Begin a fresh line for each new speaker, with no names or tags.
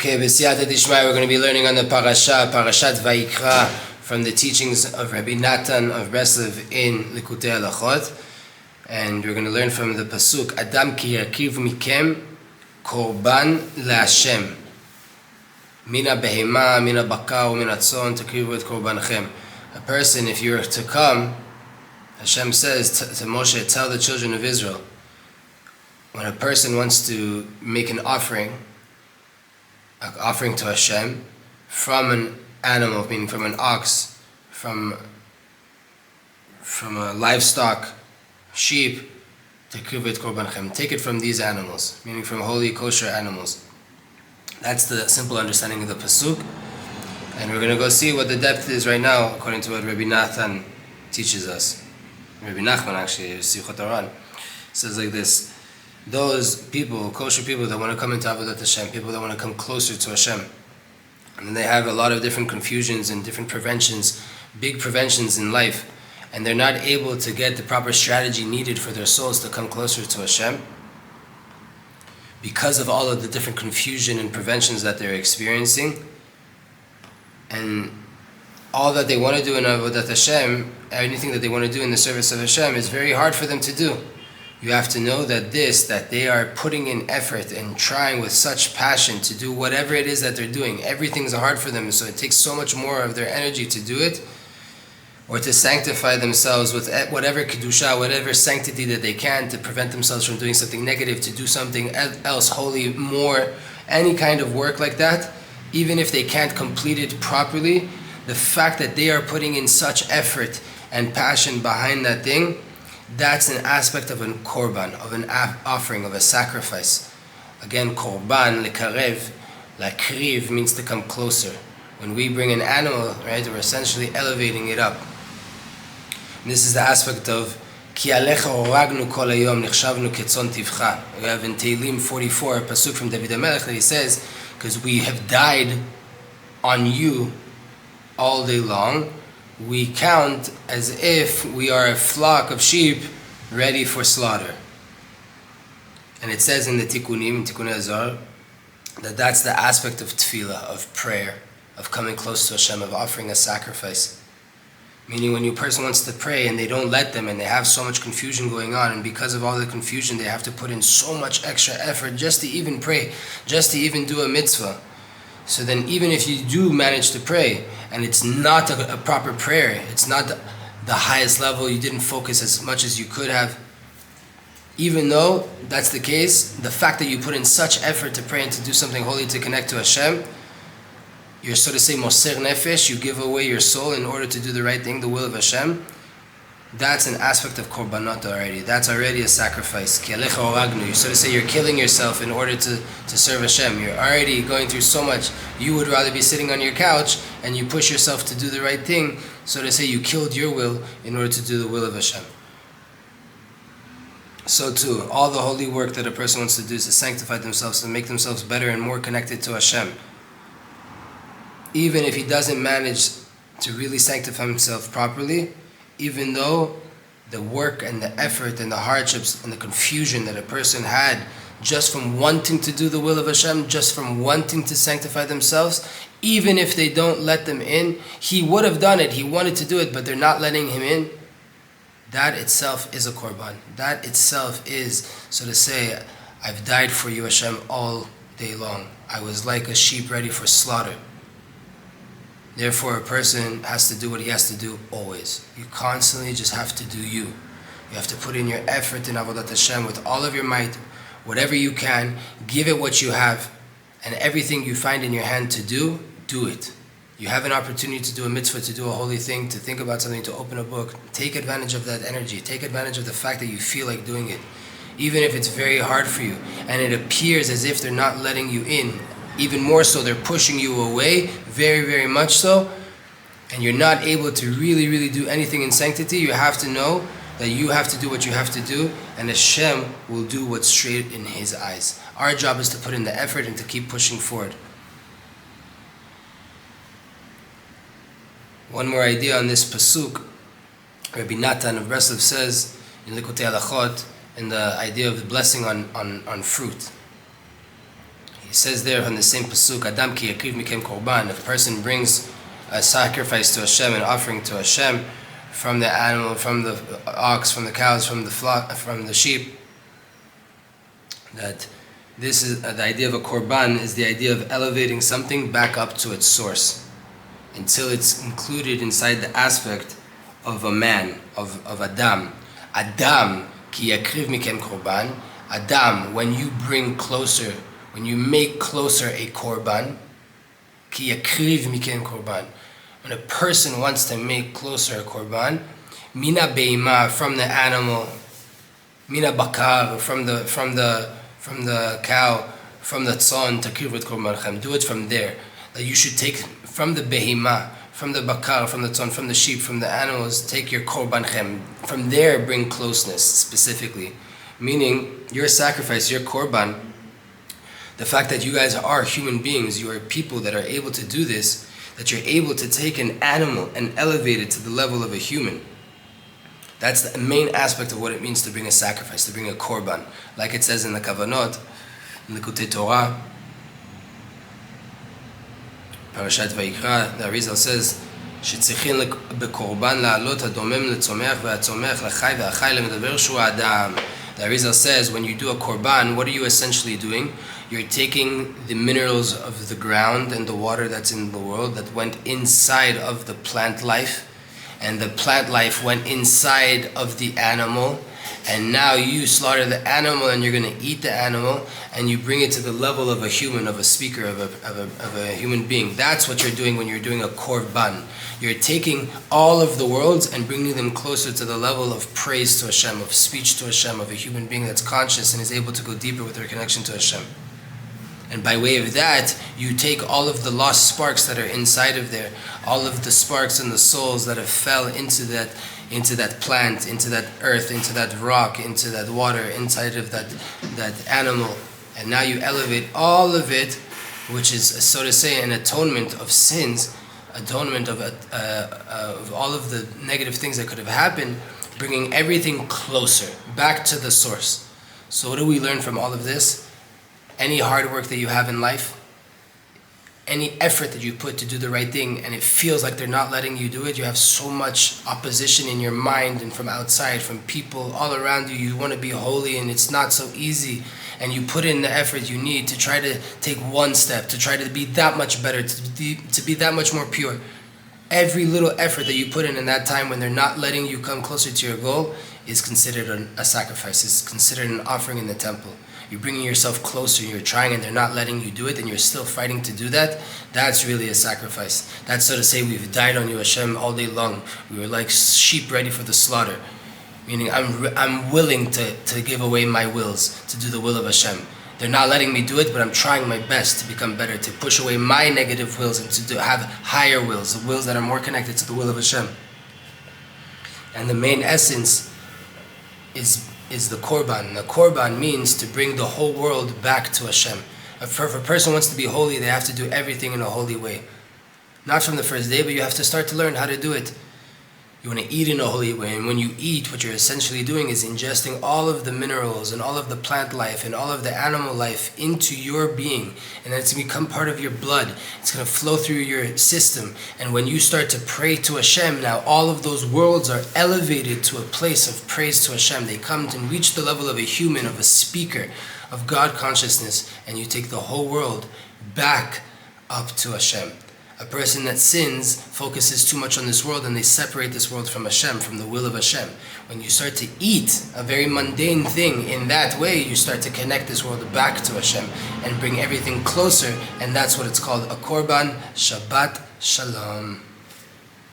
Okay, B'siyata Dishmai, we're going to be learning on the Parashat Vayikra, from the teachings of Rabbi Natan of Breslev in Likutei Halachot. And we're going to learn from the Pasuk, Adam ki yakiv mikem korban laHashem. Mina behema, mina bakar, mina tzon, takrivu et korbanchem. A person, if you were to come, Hashem says to Moshe, tell the children of Israel, when a person wants to make an offering to Hashem from an animal, meaning from an ox, from a livestock, sheep, takrivu et korbanchem. Take it from these animals, meaning from holy kosher animals. That's the simple understanding of the pasuk, and we're going to go see what the depth is right now, according to what Rabbi Natan teaches us. Rabbi Nachman actually, Sichot Torah, says like this: those people, kosher people that want to come into avodat Hashem, people that want to come closer to Hashem, and they have a lot of different confusions and different preventions, big preventions in life, and they're not able to get the proper strategy needed for their souls to come closer to Hashem, because of all of the different confusion and preventions that they're experiencing, and all that they want to do in avodat Hashem, anything that they want to do in the service of Hashem, is very hard for them to do. You have to know that they are putting in effort and trying with such passion to do whatever it is that they're doing. Everything's hard for them, so it takes so much more of their energy to do it, or to sanctify themselves with whatever kedusha, whatever sanctity that they can, to prevent themselves from doing something negative, to do something else holy, more, any kind of work like that. Even if they can't complete it properly, the fact that they are putting in such effort and passion behind that thing, that's an aspect of a korban, of an offering, of a sacrifice. Again, korban, lekarev, lakriv means to come closer. When we bring an animal, right, we're essentially elevating it up. And this is the aspect of Ki alecha oragnu kol hayom nichshavnu ketzon tivcha. We have in Tehillim 44 a pasuk from David HaMelech that he says, because we have died on you all day long, we count as if we are a flock of sheep ready for slaughter. And it says in the Tikkunim, in Tikkunei Azor, that that's the aspect of tefillah, of prayer, of coming close to Hashem, of offering a sacrifice. Meaning when a person wants to pray and they don't let them, and they have so much confusion going on, and because of all the confusion they have to put in so much extra effort just to even pray, just to even do a mitzvah. So then even if you do manage to pray, and it's not a proper prayer, it's not the highest level, you didn't focus as much as you could have, even though that's the case, the fact that you put in such effort to pray and to do something holy to connect to Hashem, you're, so to say, moser nefesh, you give away your soul in order to do the right thing, the will of Hashem. That's an aspect of korbanot already. That's already a sacrifice. Ki alecha oragnu. You, so to say, you're killing yourself in order to serve Hashem. You're already going through so much. You would rather be sitting on your couch and you push yourself to do the right thing. So to say, you killed your will in order to do the will of Hashem. So too, all the holy work that a person wants to do is to sanctify themselves, to make themselves better and more connected to Hashem. Even if he doesn't manage to really sanctify himself properly, even though the work and the effort and the hardships and the confusion that a person had just from wanting to do the will of Hashem, just from wanting to sanctify themselves, even if they don't let them in, he would have done it, he wanted to do it, but they're not letting him in, that itself is a korban. That itself is, so to say, I've died for you, Hashem, all day long. I was like a sheep ready for slaughter. Therefore, a person has to do what he has to do always. You constantly just have to do you. You have to put in your effort in avodat Hashem with all of your might, whatever you can, give it what you have, and everything you find in your hand to do, do it. You have an opportunity to do a mitzvah, to do a holy thing, to think about something, to open a book. Take advantage of that energy. Take advantage of the fact that you feel like doing it. Even if it's very hard for you, and it appears as if they're not letting you in, even more so, they're pushing you away, very, very much so, and you're not able to really, really do anything in sanctity. You have to know that you have to do what you have to do, and Hashem will do what's straight in His eyes. Our job is to put in the effort and to keep pushing forward. One more idea on this pasuk. Rabbi Natan of Breslev says in Likutei Halachot, in the idea of the blessing on fruit. He says there on the same pasuk, Adam ki yakriv mikem korban. If a person brings a sacrifice to Hashem, an offering to Hashem, from the animal, from the ox, from the cows, from the flock, from the sheep, that this is the idea of a korban, is the idea of elevating something back up to its source until it's included inside the aspect of a man, of Adam. Adam ki yakriv mikem korban. Adam, when you bring closer, when you make closer a korban, ki yakriv mikem korban. When a person wants to make closer a korban, mina beima, from the animal, mina bakar, from the cow, from the tzon, takriv et korbanchem. Do it from there. That you should take from the behima, from the bakar, from the tzon, from the sheep, from the animals, take your korbanchem. From there, bring closeness specifically. Meaning, your sacrifice, your korban, the fact that you guys are human beings, you are people that are able to do this, that you're able to take an animal and elevate it to the level of a human. That's the main aspect of what it means to bring a sacrifice, to bring a korban. Like it says in the korbanot, in the Torah, Parashat Vayikra, the Arizal says, שצריכים בקורבן לעלות הדומם לצומח והצומח לחי והחי למדבר שהוא האדם. The Arizal says, when you do a korban, what are you essentially doing? You're taking the minerals of the ground and the water that's in the world that went inside of the plant life, and the plant life went inside of the animal, and now you slaughter the animal and you're going to eat the animal, and you bring it to the level of a human, of a speaker, of a human being. That's what you're doing when you're doing a korban. You're taking all of the worlds and bringing them closer to the level of praise to Hashem, of speech to Hashem, of a human being that's conscious and is able to go deeper with their connection to Hashem. And by way of that, you take all of the lost sparks that are inside of there, all of the sparks and the souls that have fell into that plant, into that earth, into that rock, into that water, inside of that animal, and now you elevate all of it, which is, so to say, an atonement of sins, atonement of all of the negative things that could have happened, bringing everything closer, back to the source. So what do we learn from all of this? Any hard work that you have in life, any effort that you put to do the right thing, and it feels like they're not letting you do it, you have so much opposition in your mind and from outside, from people all around you, you want to be holy and it's not so easy, and you put in the effort you need to try to take one step, to try to be that much better, to be that much more pure. Every little effort that you put in that time when they're not letting you come closer to your goal is considered a sacrifice, is considered an offering in the temple. You're bringing yourself closer, you're trying and they're not letting you do it, and you're still fighting to do that. That's really a sacrifice. That's, so to say, we've died on you, Hashem, all day long. We were like sheep ready for the slaughter. Meaning I'm willing to give away my wills, to do the will of Hashem. They're not letting me do it, but I'm trying my best to become better, to push away my negative wills and to have higher wills, the wills that are more connected to the will of Hashem. And the main essence is the korban. And the korban means to bring the whole world back to Hashem. If a person wants to be holy, they have to do everything in a holy way. Not from the first day, but you have to start to learn how to do it. You want to eat in a holy way, and when you eat, what you're essentially doing is ingesting all of the minerals and all of the plant life and all of the animal life into your being, and it's going to become part of your blood. It's going to flow through your system, and when you start to pray to Hashem, now all of those worlds are elevated to a place of praise to Hashem. They come and reach the level of a human, of a speaker, of God consciousness, and you take the whole world back up to Hashem. A person that sins focuses too much on this world, and they separate this world from Hashem, from the will of Hashem. When you start to eat a very mundane thing in that way, you start to connect this world back to Hashem and bring everything closer, and that's what it's called, a korban. Shabbat Shalom.